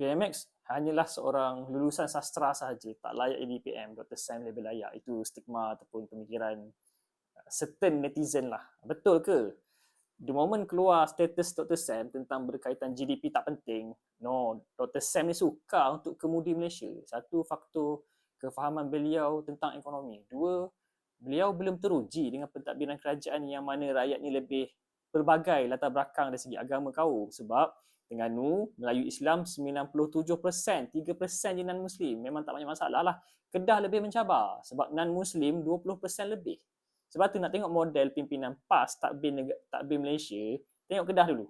PMX hanyalah seorang lulusan sastra sahaja, tak layak jadi PM. Dr. Sam lebih layak. Itu stigma ataupun pemikiran certain netizen lah. Betul ke? The moment keluar status Dr. Sam tentang berkaitan GDP tak penting, no, Dr. Sam ni suka untuk kemudi Malaysia. Satu, faktor kefahaman beliau tentang ekonomi. Dua, beliau belum teruji dengan pentadbiran kerajaan yang mana rakyat ni lebih pelbagai latar belakang dari segi agama kaum. Sebab Terengganu, Melayu Islam 97%, 3% je non-Muslim. Memang tak banyak masalah lah. Kedah lebih mencabar sebab non-Muslim 20% lebih. Sebab tu nak tengok model pimpinan PAS takbir Malaysia, tengok Kedah dulu.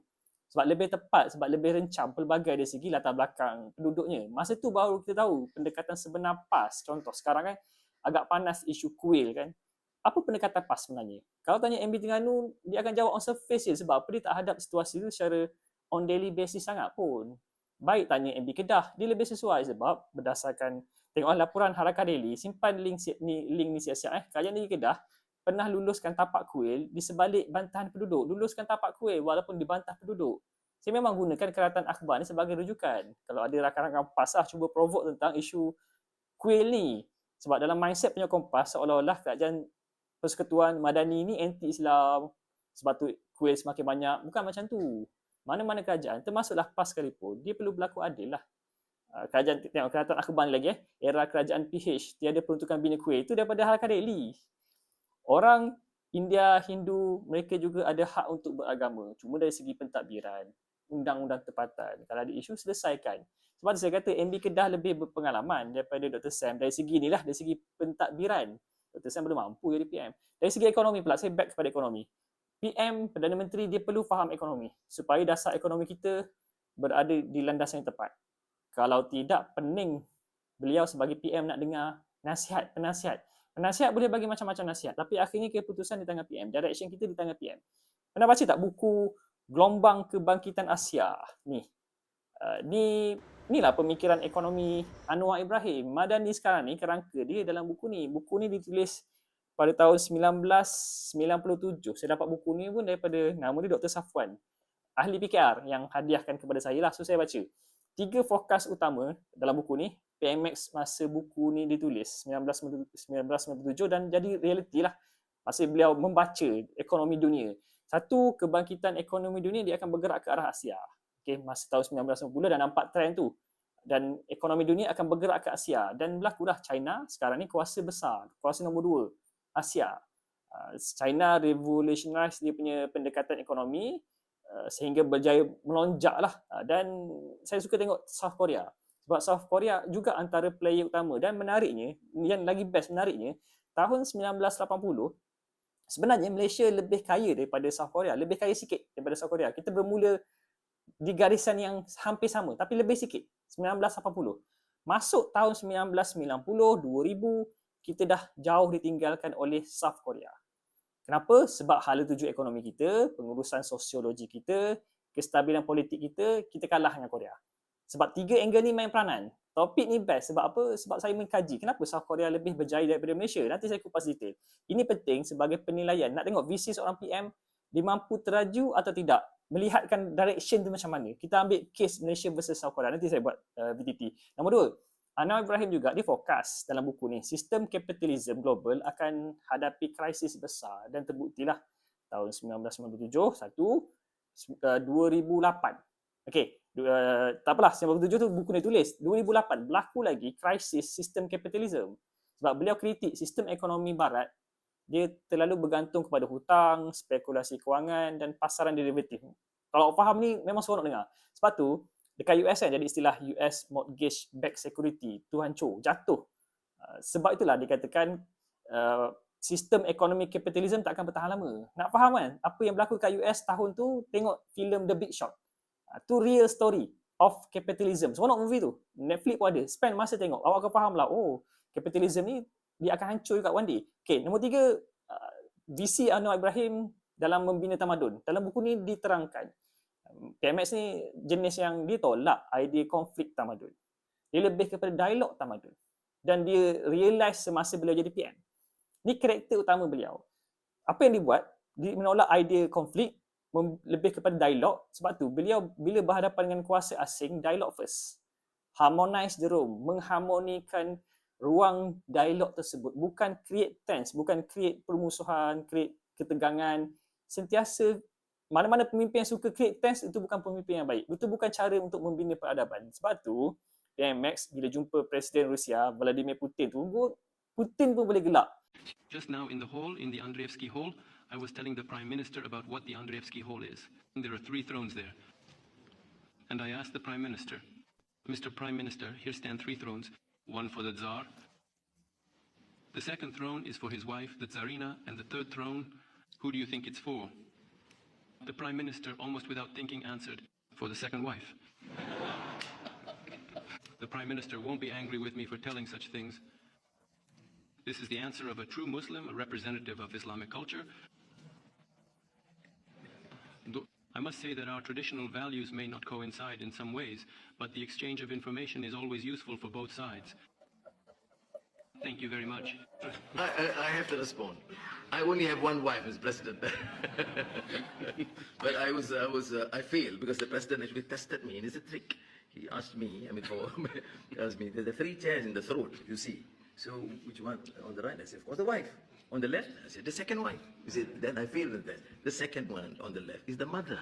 Sebab lebih tepat, sebab lebih rencam pelbagai dari segi latar belakang penduduknya. Masa tu baru kita tahu pendekatan sebenar PAS. Contoh sekarang kan agak panas isu kuil kan. Apa pendekatan PAS sebenarnya? Kalau tanya MB Terengganu, dia akan jawab on surface je sebab apa dia tak hadap situasi tu secara on daily basis sangat pun. Baik tanya MB Kedah, dia lebih sesuai sebab berdasarkan tengok laporan Harakah Daily, simpan link ni siap-siap Kerajaan Negeri Kedah pernah luluskan tapak kuil di sebalik bantahan penduduk. Luluskan tapak kuil walaupun dibantah penduduk. Saya memang gunakan keratan akhbar ni sebagai rujukan. Kalau ada rakan-rakan PAS cuba provoke tentang isu kuil ni. Sebab dalam mindset punya Kompas seolah-olah kerajaan Persekutuan Madani ni anti-Islam. Sebab tu kuil semakin banyak. Bukan macam tu. Mana-mana kerajaan, termasuklah PAS sekalipun, dia perlu berlaku adil lah. Kerajaan, tengok keratan akhbar ni lagi era kerajaan PH, tiada peruntukan bina kuil. Itu daripada Harakah Daily. Orang India, Hindu, mereka juga ada hak untuk beragama. Cuma dari segi pentadbiran, undang-undang tempatan. Kalau ada isu, selesaikan. Sebab tu saya kata MB Kedah lebih berpengalaman daripada Dr. Sam. Dari segi inilah, dari segi pentadbiran. Dr. Sam belum mampu jadi PM. Dari segi ekonomi pula, saya back kepada ekonomi. PM, Perdana Menteri, dia perlu faham ekonomi. Supaya dasar ekonomi kita berada di landasan yang tepat. Kalau tidak, pening beliau sebagai PM nak dengar penasihat. Penasihat boleh bagi macam-macam nasihat, tapi akhirnya keputusan di tangan PM, direction kita di tangan PM. Pernah baca tak buku Gelombang Kebangkitan Asia? Inilah pemikiran ekonomi Anwar Ibrahim. Madani sekarang ni kerangka dia dalam buku ni. Buku ni ditulis pada tahun 1997. Saya dapat buku ni pun daripada nama dia Dr. Safwan, ahli PKR yang hadiahkan kepada saya lah. So saya baca 3 fokus utama dalam buku ni. PMX masa buku ni ditulis 1997 dan jadi realiti lah masa beliau membaca ekonomi dunia. Satu, kebangkitan ekonomi dunia dia akan bergerak ke arah Asia. Okay, masa tahun 1990 dan nampak trend tu. Dan ekonomi dunia akan bergerak ke Asia. Dan berlakulah China sekarang ni kuasa besar, kuasa nombor 2 Asia. China revolutionize dia punya pendekatan ekonomi sehingga berjaya melonjak lah. Dan saya suka tengok South Korea. Sebab South Korea juga antara player utama. Dan menariknya, yang lagi best menariknya, tahun 1980, sebenarnya Malaysia lebih kaya daripada South Korea. Lebih kaya sikit daripada South Korea. Kita bermula di garisan yang hampir sama, tapi lebih sikit. 1980. Masuk tahun 1990, 2000, kita dah jauh ditinggalkan oleh South Korea. Kenapa? Sebab hala tuju ekonomi kita, pengurusan sosiologi kita, kestabilan politik kita kalah dengan Korea. Sebab 3 angle ni main peranan. Topik ni best. Sebab apa? Sebab saya mengkaji kenapa South Korea lebih berjaya daripada Malaysia. Nanti saya kupas detail. Ini penting sebagai penilaian. Nak tengok visi seorang PM, dia mampu teraju atau tidak. Melihatkan direction tu macam mana. Kita ambil case Malaysia versus South Korea. Nanti saya buat VTT. Nombor 2, Anwar Ibrahim juga, dia fokus dalam buku ni. Sistem kapitalisme global akan hadapi krisis besar. Dan terbuktilah tahun 1997, 2008. Okey. Tak apalah, 1997 tu buku ni tulis. 2008 berlaku lagi krisis sistem kapitalisme. Sebab beliau kritik sistem ekonomi barat, dia terlalu bergantung kepada hutang, spekulasi kewangan dan pasaran derivatif. Kalau faham ni memang seronok dengar. Sebab tu dekat US kan jadi istilah US mortgage backed security, tu hancur, jatuh. Sebab itulah dikatakan sistem ekonomi kapitalisme tak akan bertahan lama. Nak faham kan apa yang berlaku kat US tahun tu, tengok filem The Big Short. Tu real story of capitalism. Seronok movie tu. Netflix pun ada. Spend masa tengok. Awak akan faham lah, oh, capitalism ni dia akan hancur juga one day. Okay, nombor 3, visi Anwar Ibrahim dalam membina tamadun. Dalam buku ni diterangkan, PMX ni jenis yang dia tolak idea konflik tamadun. Dia lebih kepada dialog tamadun. Dan dia realise semasa beliau jadi PM. Ni karakter utama beliau. Apa yang dibuat? Dia menolak idea konflik, lebih kepada dialog. Sebab tu beliau bila berhadapan dengan kuasa asing, dialog first. harmonize the room, mengharmonikan ruang dialog tersebut, bukan create tense, bukan create permusuhan, create ketegangan. Sentiasa mana-mana pemimpin yang suka create tense, itu bukan pemimpin yang baik. Itu bukan cara untuk membina peradaban. Sebab tu PMX bila jumpa Presiden Rusia Vladimir Putin tu, Putin pun boleh gelak. Just now in the hall, in the Andreevsky Hall, I was telling the Prime Minister about what the Andreevsky Hall is. There are 3 thrones there. And I asked the Prime Minister, Mr. Prime Minister, here stand 3 thrones, one for the Tsar. The second throne is for his wife, the Tsarina, and the third throne, who do you think it's for? The Prime Minister, almost without thinking, answered, for the second wife. The Prime Minister won't be angry with me for telling such things. This is the answer of a true Muslim, a representative of Islamic culture. I must say that our traditional values may not coincide in some ways, but the exchange of information is always useful for both sides. Thank you very much. I have to respond. I only have one wife as president. But I failed because the president actually tested me, and it's a trick. He asked me, he asked me, there are 3 chairs in the throat, you see. So, which one? On the right, I said, of course, the wife. On the left, I said, the second wife. You see, then I failed the test. The second one on the left is the mother.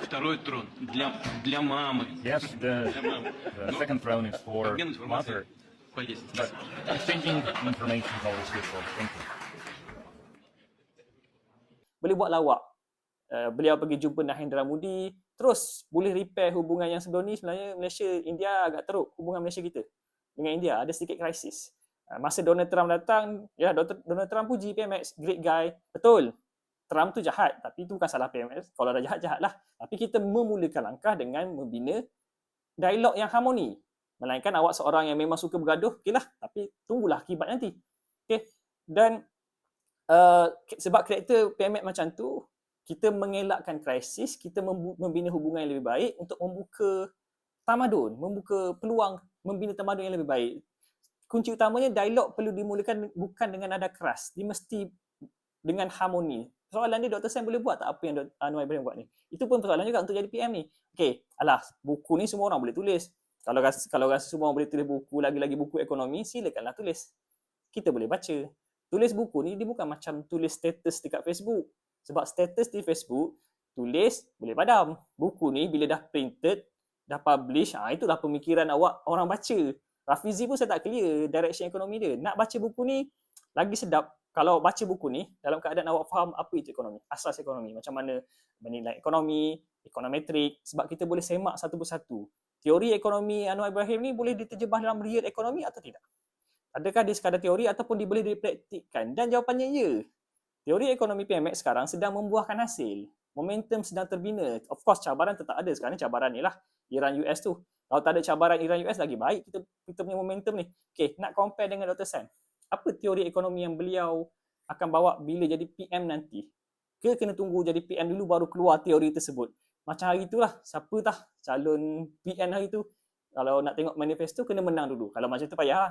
Второй трон для мамы. Yes, the second throne is for mother. But exchanging information is always useful. Thank you. Boleh buat lawak. Beliau pergi jumpa Narendra Modi, terus boleh repair hubungan yang sebelum ni. Sebenarnya Malaysia, India agak teruk hubungan Malaysia kita dengan India, ada sedikit krisis. Masa Donald Trump datang, ya Donald Trump puji PMX, great guy. Betul, Trump tu jahat, tapi itu bukan salah PMX. Kalau dah jahat, jahatlah. Tapi kita memulakan langkah dengan membina dialog yang harmoni. Melainkan awak seorang yang memang suka bergaduh, okeylah, tapi tunggulah akibat nanti. Okay. Dan sebab karakter PMX macam tu, kita mengelakkan krisis, kita membina hubungan yang lebih baik untuk membuka tamadun, membuka peluang membina tamadun yang lebih baik. Kunci utamanya dialog perlu dimulakan bukan dengan nada keras, dia mesti dengan harmoni. Soalan dia, Dr. Sam boleh buat tak apa yang Anwar Ibrahim buat ni? Itu pun persoalan juga untuk jadi PM ni. Okey, alah, buku ni semua orang boleh tulis. Kalau rasa semua orang boleh tulis buku, lagi-lagi buku ekonomi, silakanlah tulis. Kita boleh baca. Tulis buku ni dia bukan macam tulis status dekat Facebook. Sebab status di Facebook, tulis boleh padam. Buku ni bila dah printed, dah publish, itulah pemikiran awak, orang baca. Rafizi pun saya tak clear direction ekonomi dia. Nak baca buku ni lagi sedap kalau baca buku ni dalam keadaan awak faham apa itu ekonomi, asas ekonomi, macam mana menilai ekonomi, ekonometrik, sebab kita boleh semak satu persatu. Teori ekonomi Anwar Ibrahim ni boleh diterjemah dalam real ekonomi atau tidak? Adakah dia sekadar teori ataupun dia boleh dipraktikkan? Dan jawapannya ya. Teori ekonomi PMX sekarang sedang membuahkan hasil. Momentum sedang terbina. Of course cabaran tetap ada. Sekarang cabaran ni lah Iran US tu. Kalau tak ada cabaran Iran US lagi baik kita punya momentum ni. Okay, nak compare dengan Dr. Sam. Apa teori ekonomi yang beliau akan bawa bila jadi PM nanti? Ke kena tunggu jadi PM dulu baru keluar teori tersebut? Macam hari itulah, siapa tah calon PM hari tu? Kalau nak tengok manifesto kena menang dulu. Kalau macam tu payah.